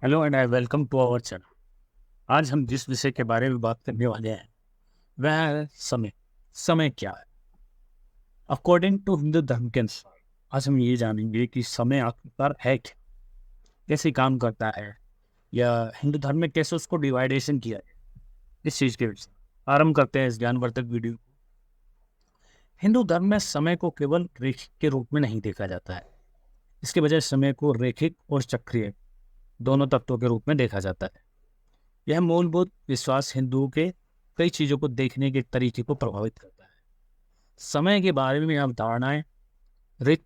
Hello and I welcome to our channel. आज हम जिस विषय के बारे में बात करने वाले हैं वह है समय। समय क्या है? अकॉर्डिंग टू हिंदू धर्म के अनुसार आज हम ये जानेंगे कि समय आखिरकार है क्या, कैसे काम करता है, या हिंदू धर्म में कैसे उसको डिवाइडेशन किया है। इस चीज़ के विषय आरंभ करते हैं इस ज्ञानवर्धक वीडियो को। हिंदू धर्म में समय को केवल रेखिक के रूप में नहीं देखा जाता है। इसके बजाय समय को रेखिक और चक्रीय दोनों तत्वों के रूप में देखा जाता है। यह मूलभूत विश्वास हिंदुओं के कई चीजों को देखने के तरीके को प्रभावित करता है। समय के बारे में अवधारणाएं ऋत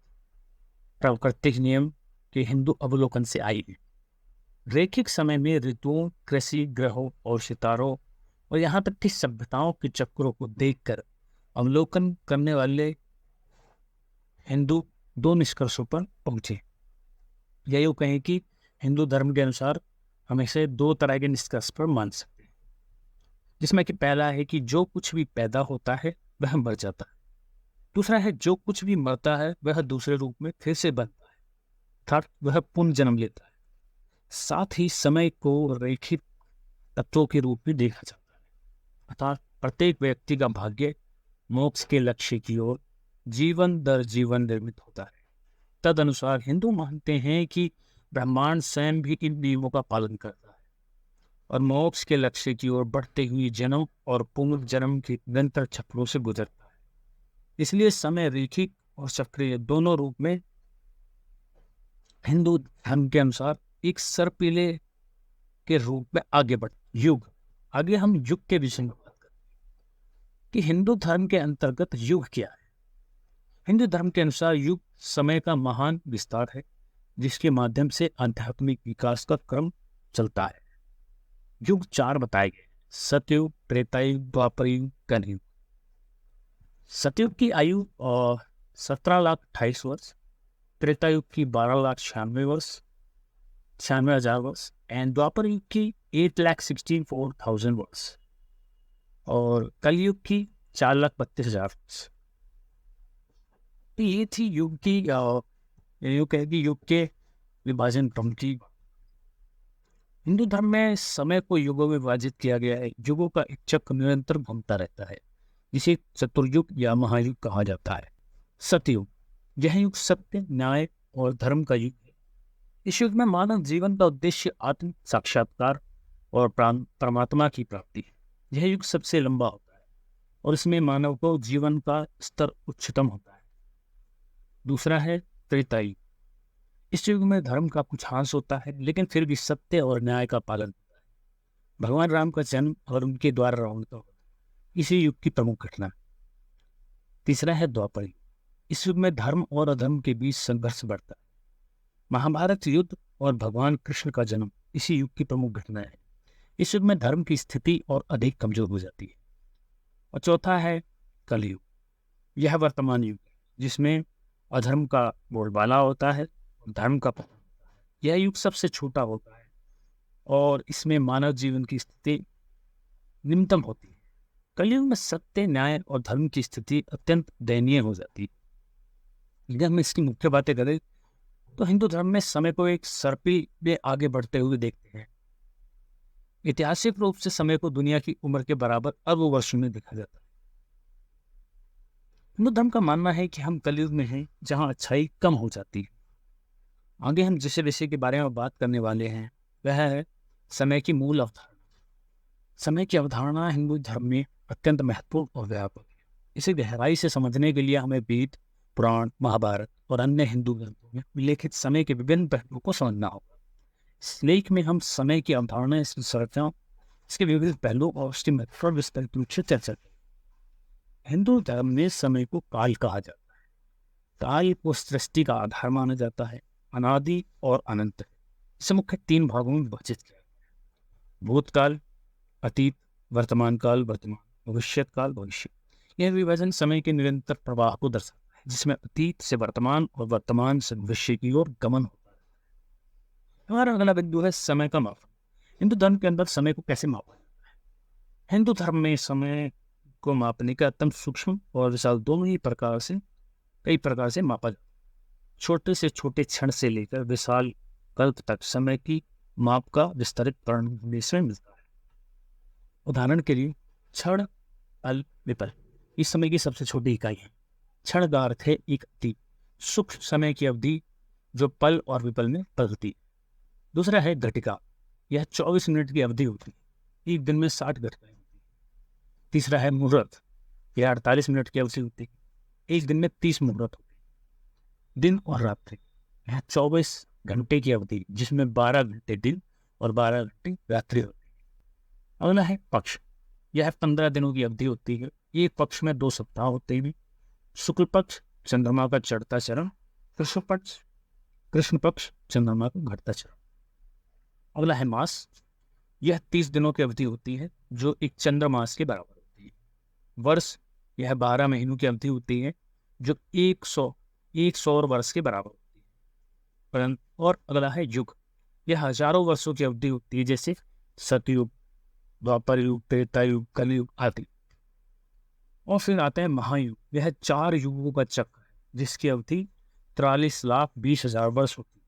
प्राकृतिक नियम के हिंदू अवलोकन से आई है। रेखिक समय में ऋतुओं, कृषि, ग्रहों और सितारों और यहाँ तक कि सभ्यताओं के चक्रों को देखकर अवलोकन करने वाले हिंदू दो निष्कर्षों पर पहुंचे। या यूं कहें कि हिंदू धर्म के अनुसार हम इसे दो तरह के निष्कर्ष पर मान सकते हैं, जिसमें कि पहला है कि जो कुछ भी पैदा होता है वह मर जाता है। दूसरा है जो कुछ भी मरता है वह दूसरे रूप में फिर से बनता है, अर्थात वह पुनः जन्म लेता है। साथ ही समय को रेखिक तत्वों के रूप में देखा जाता है, अर्थात प्रत्येक व्यक्ति का भाग्य मोक्ष के लक्ष्य की ओर जीवन दर जीवन निर्मित होता है। तद अनुसार हिंदू मानते हैं कि ब्रह्मांड स्वयं भी इन नियमों का पालन करता है और मोक्ष के लक्ष्य की ओर बढ़ते हुए जन्म और पुनर्जन्म के निरंतर चक्रों से गुजरता है। इसलिए समय रेखिक और चक्रीय दोनों रूप में हिंदू धर्म के अनुसार एक सर्पिले के रूप में आगे बढ़ युग। आगे हम युग के विषय में बात करें कि हिंदू धर्म के अंतर्गत युग क्या है। हिंदू धर्म के अनुसार युग समय का महान विस्तार है, जिसके माध्यम से आध्यात्मिक विकास का क्रम चलता है। युग चार बताए गए: सतयुग, त्रेतायुग, द्वापरयुग, कलयुग। सतयुग की आयु 17,28,000 वर्ष, त्रेतायुग की 12,96,000 वर्ष, 96,000 वर्ष, एंड द्वापर युग की 8,64,000 वर्ष और कलयुग की 4,32,000 वर्ष। तो ये थी युग की युग कहेगी युग के विभाजन क्रम की। हिंदू धर्म में समय को युगों में विभाजित किया गया है। युगों का एक चक्र निरंतर घूमता रहता है, जिसे चतुर्युग या महायुग कहा जाता है। सतयुग, यह युग सत्य, न्याय और धर्म का युग है। इस युग में मानव जीवन का उद्देश्य आत्म साक्षात्कार और परमात्मा की प्राप्ति है। यह युग सबसे लंबा होता है और इसमें मानव को जीवन का स्तर उच्चतम होता है। दूसरा है त्रेतायुग। इस युग में धर्म का कुछ हास होता है, लेकिन फिर भी सत्य और न्याय का पालन होता है। भगवान राम का जन्म और उनके द्वारा रावण का वध इसी युग की प्रमुख घटना है। तीसरा है द्वापर युग। इस युग में धर्म और अधर्म के बीच संघर्ष बढ़ता है। महाभारत युद्ध और भगवान कृष्ण का जन्म इसी युग की प्रमुख घटना है। इस युग में धर्म की स्थिति और अधिक कमजोर हो जाती है। और चौथा है कलयुग। यह वर्तमान युग है, जिसमें अधर्म का बोलबाला होता है और धर्म का पतन होता है। यह युग सबसे छोटा होता है और इसमें मानव जीवन की स्थिति निम्नतम होती है। कलयुग में सत्य, न्याय और धर्म की स्थिति अत्यंत दयनीय हो जाती है। जब हम इसकी मुख्य बातें करें तो हिंदू धर्म में समय को एक सर्पिल में आगे बढ़ते हुए देखते हैं। ऐतिहासिक रूप से समय को दुनिया की उम्र के बराबर अरबों वर्षों में देखा जाता है। हिंदू धर्म का मानना है कि हम कलयुग में हैं, जहां अच्छाई कम हो जाती है। आगे हम जिस विषय के बारे में बात करने वाले हैं वह है समय की मूल अवधारणा। समय की अवधारणा हिंदू धर्म में अत्यंत महत्वपूर्ण और व्यापक है। इसे गहराई से समझने के लिए हमें वेद, पुराण, महाभारत और अन्य हिंदू ग्रंथों में उल्लेखित समय के विभिन्न पहलुओं को समझना होगा। इस लेख में हम समय की अवधारणा, इसकी संरचना, इसके विविध पहलुओं और उसके महत्व पर विस्तृत रूप से चर्चा करें। हिंदू धर्म में समय को काल कहा जाता है। काल को सृष्टि का आधार माना जाता है, अनादि और अनंत है। इसे मुख्य तीन भागों में विभाजित किया गया है: भूतकाल, अतीत, वर्तमान काल, वर्तमान, भविष्यत काल, भविष्य। यह विभाजन समय के निरंतर प्रवाह को दर्शाता है, जिसमें अतीत से वर्तमान और वर्तमान से भविष्य की ओर गमन होता है। हमारा अगला बिंदु है समय का मापन। हिंदू धर्म के अंदर समय को कैसे मापा जाता है? हिंदू धर्म में समय को मापने का अत्यंत सूक्ष्म और विशाल दोनों ही कई प्रकार से मापा जाता है। छोटे से छोटे क्षण से लेकर विशाल कल्प तक समय की माप का विस्तृत वर्णन इसमें मिलता है। उदाहरण के लिए क्षण, अल, विपल इस समय की सबसे छोटी इकाई है। क्षण का अर्थ है एक अति सूक्ष्म समय की अवधि जो पल और विपल में बदलती है। दूसरा है घटिका, यह 24 मिनट की अवधि होती है, एक दिन में 60 घटिकाएं होती है। तीसरा है मुहूर्त, यह 48 मिनट की अवधि होती है, एक दिन में 30 मुहूर्त होते हैं। दिन और रात्रि, यह 24 घंटे की अवधि जिसमें 12 घंटे दिन और 12 घंटे रात्रि होती है। अगला है पक्ष, यह 15 दिनों की अवधि होती है, एक पक्ष में 2 सप्ताह होते हैं। शुक्ल पक्ष चंद्रमा का चढ़ता चरण, कृष्ण पक्ष चंद्रमा का घटता चरण। अगला है मास, यह 30 दिनों की अवधि होती है जो एक चंद्रमास के बराबर होती है। वर्ष, यह 12 महीनों की अवधि होती है जो 100 वर्ष के बराबर होती है। परंतु और अगला है युग, यह हजारों वर्षों की अवधि होती है, जैसे सतयुग, द्वापर युग, त्रेता युग, कलयुग आदि। और फिर आता है महायुग, यह 4 युगों का चक्र है जिसकी अवधि 43,20,000 वर्ष होती है।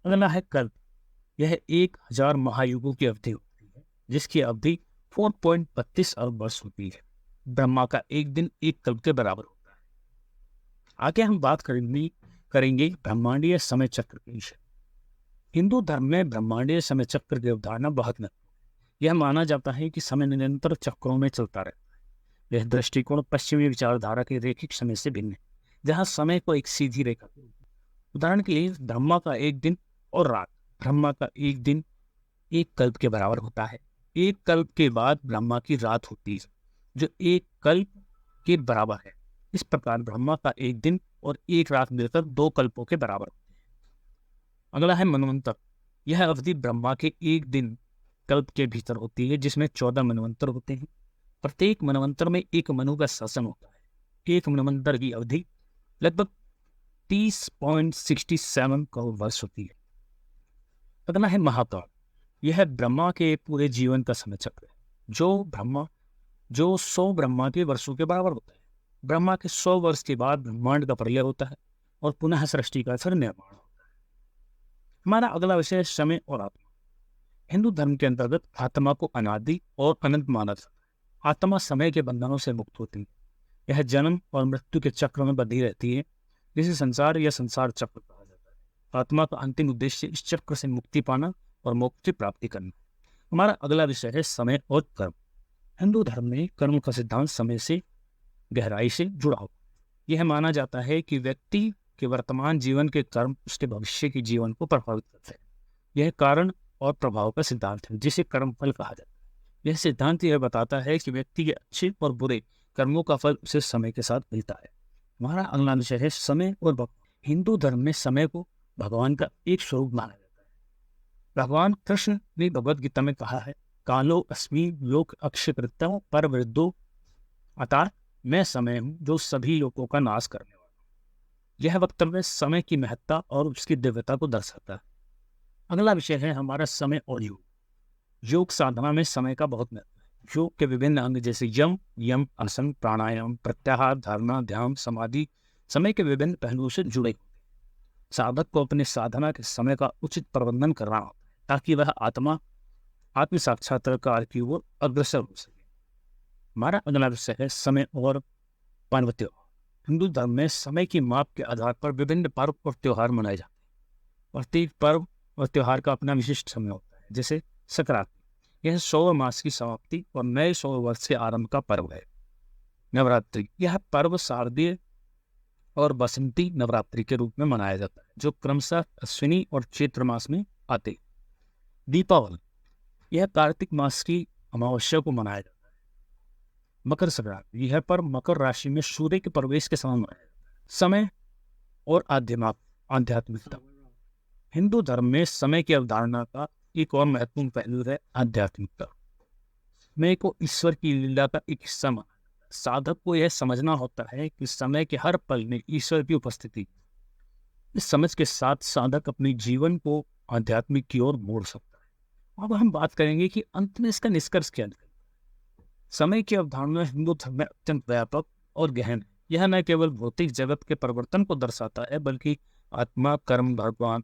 अगला है कल्प, यह 1000 महायुगों की अवधि होती है जिसकी अवधि 4.32 अरब वर्ष होती है। ब्रह्मा का एक दिन एक कल्प के बराबर होता है। आगे हम बात करेंगे ब्रह्मांडीय समय चक्र के विषय। हिंदू धर्म में ब्रह्मांडीय समय चक्र की अवधारणा बहुत महत्वपूर्ण है। यह माना जाता है कि समय निरंतर चक्रों में चलता रहता है। यह दृष्टिकोण पश्चिमी विचारधारा के रैखिक समय से भिन्न है, जहाँ समय को एक सीधी रेखा, उदाहरण के लिए ब्रह्मा का एक दिन और रात, ब्रह्मा का एक दिन एक कल्प के बराबर होता है। एक कल्प के बाद ब्रह्मा की रात होती है जो एक कल्प के बराबर है। इस प्रकार ब्रह्मा का एक दिन और एक रात मिलकर 2 कल्पों के बराबर होते हैं। अगला है मनवंतर, यह अवधि ब्रह्मा के एक दिन कल्प के भीतर होती है जिसमें 14 मनवंतर होते हैं। प्रत्येक मनवंतर में एक मनु का शासन होता है। एक मनवंतर की अवधि लगभग 30.67 करोड़ वर्ष होती है। अगला है महाकाल, यह ब्रह्मा के पूरे जीवन का समय चक्र है जो 100 ब्रह्मा के वर्षों के बराबर होता है। ब्रह्मा के 100 वर्ष के बाद ब्रह्मांड का प्रलय होता है और पुनः सृष्टि का फिर निर्माण होता है। हमारा अगला विषय है समय और आत्मा। हिंदू धर्म के अंतर्गत आत्मा को अनादि और अनंत माना जाता है। आत्मा समय के बंधनों से मुक्त होती है। यह जन्म और मृत्यु के चक्र में बंधी रहती है, जिसे संसार या संसार चक्र कहा जाता है। आत्मा का अंतिम उद्देश्य इस चक्र से मुक्ति पाना और मोक्ष की प्राप्ति करना। हमारा अगला विषय है समय और कर्म। हिंदू धर्म में कर्म का सिद्धांत समय से गहराई से जुड़ा हुआ। यह माना जाता है कि व्यक्ति के वर्तमान जीवन के कर्म उसके भविष्य के जीवन को प्रभावित करते हैं। यह कारण और प्रभाव का सिद्धांत है जिसे कर्मफल कहा जाता है। यह सिद्धांत यह बताता है कि व्यक्ति के अच्छे और बुरे कर्मों का फल उसे समय के साथ मिलता है। हमारा अगला विषय है समय और भगवान। हिंदू धर्म में समय को भगवान का एक स्वरूप माना जाता है। भगवान कृष्ण ने भगवद गीता में कहा है, कालो अस्मि लोक अक्षकृतम पर वृद्धो, अर्थात मैं समय हूँ जो सभी लोगों का नाश करने वाला हूँ। यह वक्तव्य समय की महत्ता और उसकी दिव्यता को दर्शाता है। अगला विषय है हमारा समय और योग। योग साधना में समय का बहुत महत्व है। योग के विभिन्न अंग जैसे यम, आसन, प्राणायाम, प्रत्याहार, धारणा, ध्यान, समाधि समय के विभिन्न पहलुओं से जुड़े होते हैं। साधक को अपने साधना के समय का उचित प्रबंधन करना होता है ताकि वह आत्म साक्षात्कार की ओर अग्रसर हो सके। हमारा अगला विषय है समय और पर्व त्योहार। हिंदू धर्म में समय की माप के आधार पर विभिन्न पर्व और त्योहार मनाए जाते हैं। प्रत्येक पर्व और त्योहार का अपना विशिष्ट समय होता है। जैसे संक्रांति, यह सौर मास की समाप्ति और नए सौर वर्ष के आरंभ का पर्व है। नवरात्रि, यह पर्व शारदीय और बसंती नवरात्रि के रूप में मनाया जाता है जो क्रमशः अश्विनी और चैत्र मास में आते हैं। दीपावली, यह कार्तिक मास की अमावस्या को मनाया जाता है। मकर संक्रांति, यह पर्व मकर राशि में सूर्य के प्रवेश के समय मनाया जाता है। समय और आध्यात्मिकता। हिंदू धर्म में समय की अवधारणा का एक और महत्वपूर्ण पहलू है आध्यात्मिकता। समय को ईश्वर की लीला का एक हिस्सा माना जाता है। साधक को यह समझना होता है कि समय के हर पल में ईश्वर की उपस्थिति। इस समझ के साथ साधक अपने जीवन को आध्यात्मिक की ओर मोड़ सकता है। अब हम बात करेंगे कि अंत में इसका निष्कर्ष क्या निकलता है। समय की अवधारणा हिंदू धर्म में अत्यंत व्यापक और गहन है। यह न केवल भौतिक जगत के परिवर्तन को दर्शाता है बल्कि आत्मा, कर्म, भगवान,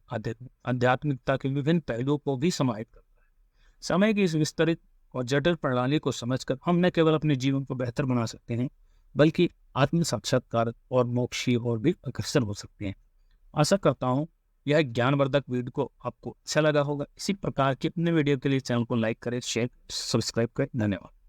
आध्यात्मिकता के विभिन्न पहलुओं को भी समाहित करता है। समय की इस विस्तरित और जटिल प्रणाली को समझकर हम न केवल अपने जीवन को बेहतर बना सकते हैं, बल्कि आत्म साक्षात्कार और मोक्ष की ओर भी अग्रसर हो सकते हैं। आशा करता हूँ यह ज्ञानवर्धक वीडियो को आपको अच्छा लगा होगा। इसी प्रकार के अपने वीडियो के लिए चैनल को लाइक करें, शेयर, सब्सक्राइब करें। धन्यवाद।